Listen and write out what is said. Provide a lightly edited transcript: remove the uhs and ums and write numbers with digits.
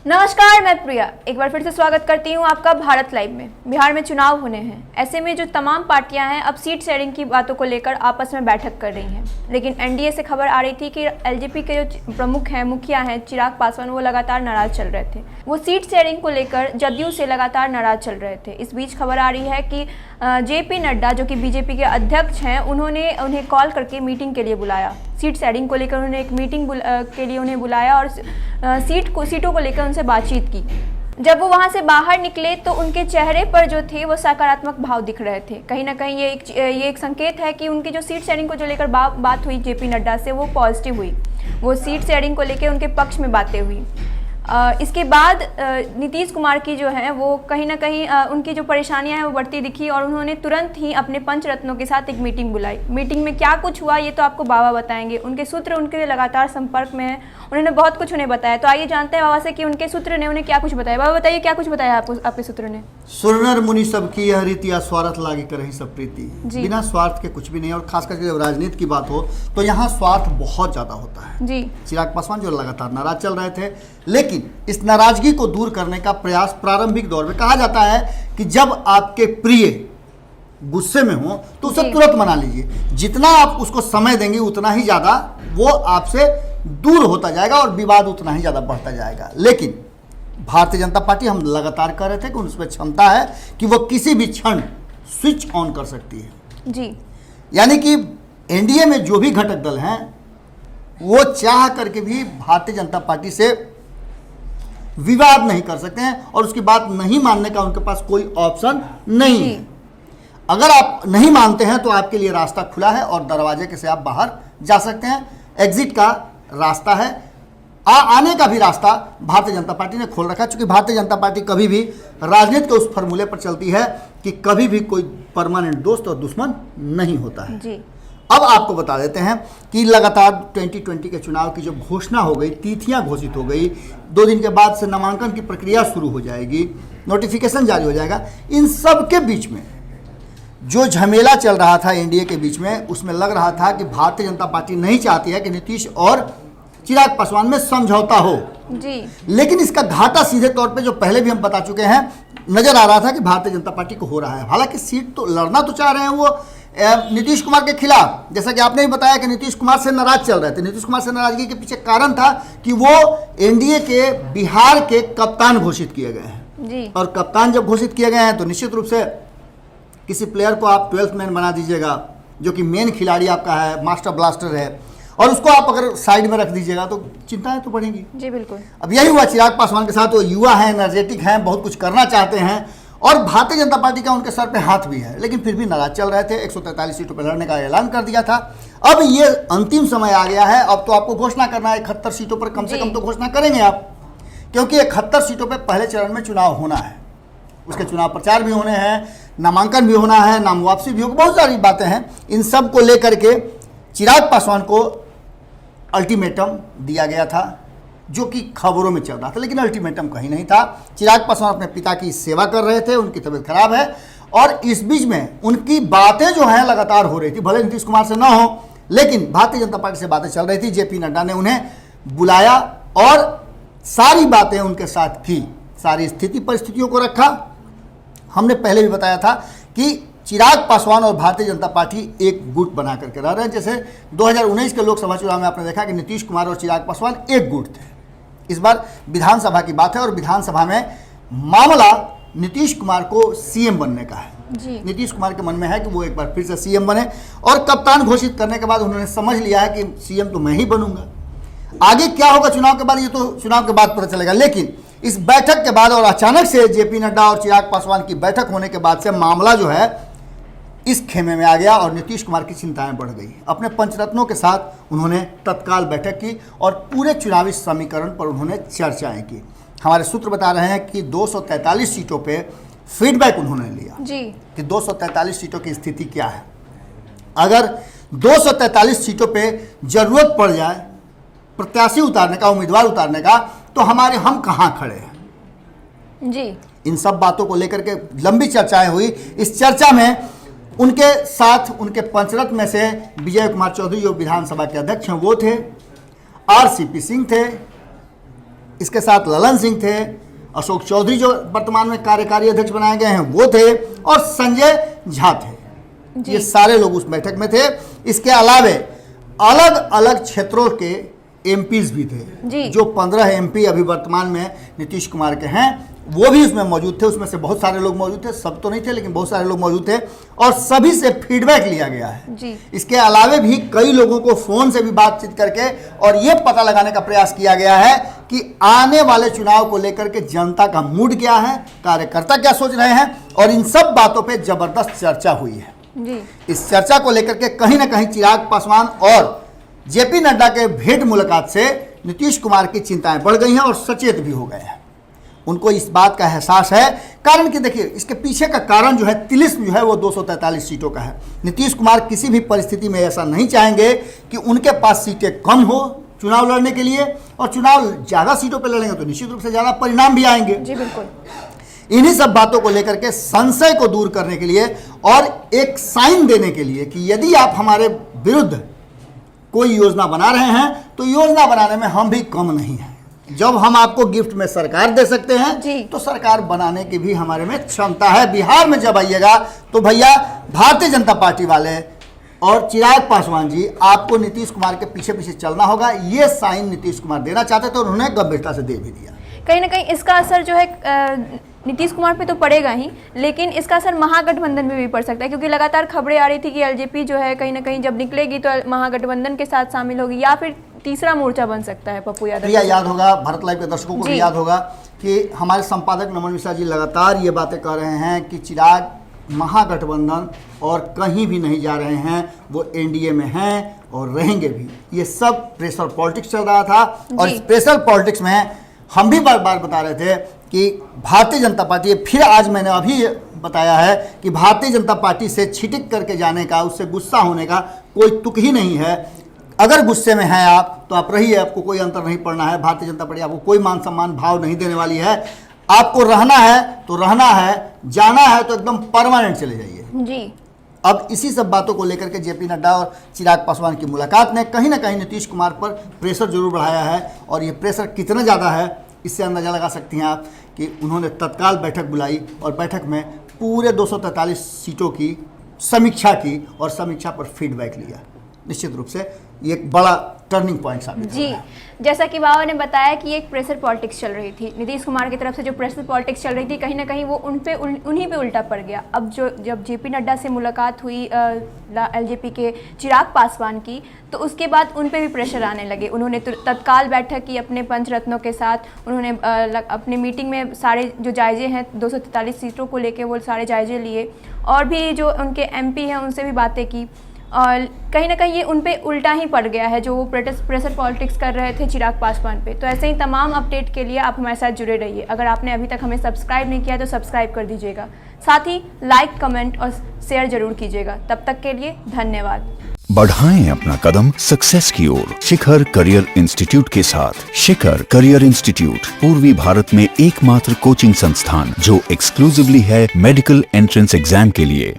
नमस्कार, मैं प्रिया एक बार फिर से स्वागत करती हूँ आपका भारत लाइव में। बिहार में चुनाव होने हैं, ऐसे में जो तमाम पार्टियां हैं अब सीट शेयरिंग की बातों को लेकर आपस में बैठक कर रही हैं। लेकिन एनडीए से खबर आ रही थी कि एलजेपी के जो प्रमुख हैं, मुखिया हैं चिराग पासवान, वो लगातार नाराज चल रहे थे। वो सीट शेयरिंग को लेकर जदयू से लगातार नाराज चल रहे थे। इस बीच खबर आ रही है कि जेपी नड्डा जो कि बीजेपी के अध्यक्ष हैं, उन्होंने उन्हें कॉल करके मीटिंग के लिए बुलाया। सीट शेयरिंग को लेकर उन्होंने एक मीटिंग के लिए उन्हें बुलाया और सीटों को लेकर उनसे बातचीत की। जब वो वहाँ से बाहर निकले तो उनके चेहरे पर जो थे वो सकारात्मक भाव दिख रहे थे। कहीं ना कहीं ये एक संकेत है कि उनकी जो सीट शेयरिंग को जो लेकर बात हुई जेपी नड्डा से, वो पॉजिटिव हुई। वो सीट शेयरिंग को लेकर उनके पक्ष में बातें हुई। इसके बाद नीतीश कुमार की जो है वो कहीं ना कहीं उनकी जो परेशानियां हैं वो बढ़ती दिखी और उन्होंने तुरंत ही अपने पंचरत्नों के साथ एक मीटिंग बुलाई। मीटिंग में क्या कुछ हुआ ये तो आपको बाबा बताएंगे। उनके सूत्र उनके लगातार संपर्क में हैं, उन्होंने बहुत कुछ उन्हें बताया। तो आइए जानते हैं बाबा से कि उनके सूत्र ने उन्हें क्या कुछ बताया। बाबा बताइए, क्या कुछ बताया आपके सूत्र ने? सुरनर मुनि सबकी यह रीति या स्वार्थ लागे करहि सब प्रीति। बिना स्वार्थ के कुछ भी नहीं। और खास करके जब राजनीति की बात हो तो यहाँ स्वार्थ बहुत ज्यादा होता है जी। चिराग पासवान जो लगातार नाराज चल रहे थे, लेकिन इस नाराजगी को दूर करने का प्रयास प्रारंभिक दौर में, कहा जाता है कि जब आपके प्रिय गुस्से में हो तो उसे तुरंत मना लीजिए। जितना आप उसको समय देंगे उतना ही ज्यादा वो आपसे दूर होता जाएगा और विवाद उतना ही ज्यादा बढ़ता जाएगा। लेकिन भारतीय जनता पार्टी, हम लगातार कह रहे थे कि उसमें क्षमता है कि वो किसी भी क्षण स्विच ऑन कर सकती है जी। यानी कि एनडीए में जो भी घटक दल हैं वो चाह करके भी भारतीय जनता पार्टी से विवाद नहीं कर सकते हैं और उसकी बात नहीं मानने का उनके पास कोई ऑप्शन नहीं है। अगर आप नहीं मानते हैं तो आपके लिए रास्ता खुला है और दरवाजे के से आप बाहर जा सकते हैं। एग्जिट का रास्ता है, आने का भी रास्ता भारतीय जनता पार्टी ने खोल रखा है। चूंकि भारतीय जनता पार्टी कभी भी राजनीति के उस फॉर्मूले पर चलती है कि कभी भी कोई परमानेंट दोस्त और दुश्मन नहीं होता है जी। अब आपको बता देते हैं कि लगातार 2020 के चुनाव की जो घोषणा हो गई, तिथियां घोषित हो गई, 2 दिन के बाद से नामांकन की प्रक्रिया शुरू हो जाएगी, नोटिफिकेशन जारी हो जाएगा। इन सब के बीच में जो झमेला चल रहा था एनडीए के बीच में, उसमें लग रहा था कि भारतीय जनता पार्टी नहीं चाहती है कि नीतीश और चिराग पासवान में समझौता हो जी। लेकिन इसका घाटा सीधे तौर पे, जो पहले भी हम बता चुके हैं, नजर आ रहा था कि भारतीय जनता पार्टी को हो रहा है। हालांकि सीट तो लड़ना तो चाह रहे हैं वो नीतीश कुमार के खिलाफ। जैसा कि आपने भी बताया कि नीतीश कुमार से नाराज चल रहे थे। नीतीश कुमार से नाराजगी के पीछे कारण था कि वो एनडीए के बिहार के कप्तान घोषित किए गए हैं जी। और कप्तान जब घोषित किए गए हैं तो निश्चित रूप से किसी प्लेयर को आप 12th मैन बना दीजिएगा, जो कि मेन खिलाड़ी आपका है, मास्टर ब्लास्टर है, और उसको आप अगर साइड में रख दीजिएगा तो चिंताएं तो बढ़ेंगी जी। बिल्कुल। अब यही हुआ चिराग पासवान के साथ। वो युवा हैं, एनर्जेटिक हैं, बहुत कुछ करना चाहते हैं और भारतीय जनता पार्टी का उनके सर पे हाथ भी है, लेकिन फिर भी नाराज चल रहे थे। 143 सीटों पर लड़ने का ऐलान कर दिया था। अब ये अंतिम समय आ गया है। अब तो आपको घोषणा करना है 71 सीटों पर, कम से कम तो घोषणा करेंगे आप, क्योंकि 71 सीटों पर पहले चरण में चुनाव होना है। उसके चुनाव प्रचार भी होने हैं, नामांकन भी होना है, नाम वापसी भी होगी, बहुत सारी बातें हैं। इन सब को लेकर के चिराग पासवान को अल्टीमेटम दिया गया था, जो कि खबरों में चल रहा था, लेकिन अल्टीमेटम कहीं नहीं था। चिराग पासवान अपने पिता की सेवा कर रहे थे, उनकी तबीयत खराब है और इस बीच में उनकी बातें जो हैं लगातार हो रही थी। भले नीतीश कुमार से ना हो, लेकिन भारतीय जनता पार्टी से बातें चल रही थी। जेपी नड्डा ने उन्हें बुलाया और सारी बातें उनके साथ की, सारी स्थिति परिस्थितियों को रखा। हमने पहले भी बताया था कि चिराग पासवान और भारतीय जनता पार्टी एक गुट बना करके रह रहे हैं। जैसे 2019 के लोकसभा चुनाव में आपने देखा कि नीतीश कुमार और चिराग पासवान एक गुट थे। इस बार विधानसभा की बात है और विधानसभा में मामला नीतीश कुमार को सीएम बनने का है जी। नीतीश कुमार के मन में है कि वो एक बार फिर से सीएम बने और कप्तान घोषित करने के बाद उन्होंने समझ लिया है कि सीएम तो मैं ही बनूंगा। आगे क्या होगा चुनाव के बाद, ये तो चुनाव के बाद पता चलेगा। लेकिन इस बैठक के बाद और अचानक से जेपी नड्डा और चिराग पासवान की बैठक होने के बाद से मामला जो है इस खेमे में आ गया और नीतीश कुमार की चिंताएं बढ़ गई। अपने पंचरत्नों के साथ उन्होंने तत्काल बैठक की और पूरे चुनावी समीकरण पर उन्होंने चर्चाएं की। हमारे सूत्र बता रहे हैं कि 243 सीटों पे फीडबैक उन्होंने लिया जी कि 243 सीटों की स्थिति क्या है। अगर 243 सीटों पे जरूरत पड़ जाए प्रत्याशी उतारने का, उम्मीदवार उतारने का, तो हम कहाँ खड़े हैं जी। इन सब बातों को लेकर के लंबी चर्चाएं हुई। इस चर्चा में उनके साथ उनके पंचरत्न में से विजय कुमार चौधरी जो विधानसभा के अध्यक्ष हैं वो थे, आरसीपी सिंह थे, इसके साथ ललन सिंह थे, अशोक चौधरी जो वर्तमान में कार्यकारी अध्यक्ष बनाए गए हैं वो थे, और संजय झा थे। ये सारे लोग उस बैठक में थे। इसके अलावे अलग अलग क्षेत्रों के एमपीज भी थे, जो 15 एमपी अभी वर्तमान में नीतीश कुमार के हैं, वो भी उसमें मौजूद थे। उसमें से बहुत सारे लोग मौजूद थे, सब तो नहीं थे लेकिन बहुत सारे लोग मौजूद थे, और सभी से फीडबैक लिया गया है जी। इसके अलावे भी कई लोगों को फोन से भी बातचीत करके और ये पता लगाने का प्रयास किया गया है कि आने वाले चुनाव को लेकर के जनता का मूड क्या है, कार्यकर्ता क्या सोच रहे हैं, और इन सब बातों पर जबरदस्त चर्चा हुई है जी। इस चर्चा को लेकर के कहीं ना कहीं चिराग पासवान और जेपी नड्डा के भेंट मुलाकात से नीतीश कुमार की चिंताएं बढ़ गई हैं और सचेत भी हो गए हैं। उनको इस बात का एहसास है, कारण कि देखिए इसके पीछे का कारण जो है, तिलिस्म जो है वो 243 सीटों का है। नीतीश कुमार किसी भी परिस्थिति में ऐसा नहीं चाहेंगे कि उनके पास सीटें कम हो चुनाव लड़ने के लिए, और चुनाव ज़्यादा सीटों पर लड़ेंगे तो निश्चित रूप से ज़्यादा परिणाम भी आएंगे जी। बिल्कुल इन्हीं सब बातों को लेकर के संशय को दूर करने के लिए और एक साइन देने के लिए कि यदि आप हमारे विरुद्ध कोई योजना बना रहे हैं तो योजना बनाने में हम भी कम नहीं हैं। जब हम आपको गिफ्ट में सरकार दे सकते हैं तो सरकार बनाने की भी हमारे में क्षमता है। बिहार में जब आइएगा तो भैया भारतीय जनता पार्टी वाले और चिराग पासवान जी, आपको नीतीश कुमार के पीछे पीछे चलना होगा। ये साइन नीतीश कुमार देना चाहते थे और उन्होंने गंभीरता से दे भी दिया। कहीं ना कहीं इसका असर जो है नीतीश कुमार पे तो पड़ेगा ही, लेकिन इसका असर महागठबंधन में भी पड़ सकता है, क्योंकि लगातार खबरें आ रही थी कि एलजेपी जो है कहीं ना कहीं जब निकलेगी तो महागठबंधन के साथ शामिल होगी, या फिर तीसरा मोर्चा बन सकता है। पप्पू यादव याद होगा, भारत लाइव के दर्शकों को भी याद होगा कि हमारे संपादक नमन मिश्रा जी लगातार ये बातें कर रहे हैं कि चिराग महागठबंधन और कहीं भी नहीं जा रहे हैं, वो एनडीए में हैं और रहेंगे भी। ये सब प्रेशर पॉलिटिक्स चल रहा था, और इस प्रेशर पॉलिटिक्स में हम भी बार बार बता रहे थे कि भारतीय जनता पार्टी, फिर आज मैंने अभी बताया है कि भारतीय जनता पार्टी से छिटक करके जाने का, उससे गुस्सा होने का कोई तुक ही नहीं है। अगर गुस्से में हैं आप तो आप रहिए, आपको कोई अंतर नहीं पड़ना है। भारतीय जनता पार्टी आपको कोई मान सम्मान भाव नहीं देने वाली है। आपको रहना है तो रहना है, जाना है तो एकदम परमानेंट चले जाइए जी। अब इसी सब बातों को लेकर के जेपी नड्डा और चिराग पासवान की मुलाकात ने कहीं ना कहीं नीतीश कुमार पर प्रेशर जरूर बढ़ाया है, और ये प्रेशर कितना ज़्यादा है इससे अंदाजा लगा सकती हैं आप कि उन्होंने तत्काल बैठक बुलाई और बैठक में पूरे 243 सीटों की समीक्षा की और समीक्षा पर फीडबैक लिया। निश्चित रूप से ये एक बड़ा टर्निंग पॉइंट साबित जी। जैसा कि बाबा ने बताया कि एक प्रेशर पॉलिटिक्स चल रही थी, नीतीश कुमार की तरफ से जो प्रेशर पॉलिटिक्स चल रही थी, कहीं ना कहीं वो उन्हीं पे उल्टा पड़ गया। अब जब जेपी नड्डा से मुलाकात हुई एलजेपी के चिराग पासवान की, तो उसके बाद उन पे भी प्रेशर आने लगे। उन्होंने तत्काल बैठक की अपने पंचरत्नों के साथ। उन्होंने अपने मीटिंग में सारे जो जायजे हैं 243 सीटों को लेके वो सारे जायजे लिए, और भी जो उनके एमपी हैं उनसे भी बातें की, और कहीं ना कहीं ये उन पे उल्टा ही पड़ गया है जो वो प्रेशर पॉलिटिक्स कर रहे थे चिराग पासवान पे। तो ऐसे ही तमाम अपडेट के लिए आप हमारे साथ जुड़े रहिए। अगर आपने अभी तक हमें सब्सक्राइब नहीं किया तो सब्सक्राइब कर दीजिएगा, साथ ही लाइक, कमेंट और शेयर जरूर कीजिएगा। तब तक के लिए धन्यवाद। बढ़ाएं अपना कदम सक्सेस की ओर शिखर करियर इंस्टीट्यूट के साथ। शिखर करियर इंस्टीट्यूट पूर्वी भारत में एकमात्र कोचिंग संस्थान जो एक्सक्लूसिवली है मेडिकल एंट्रेंस एग्जाम के लिए।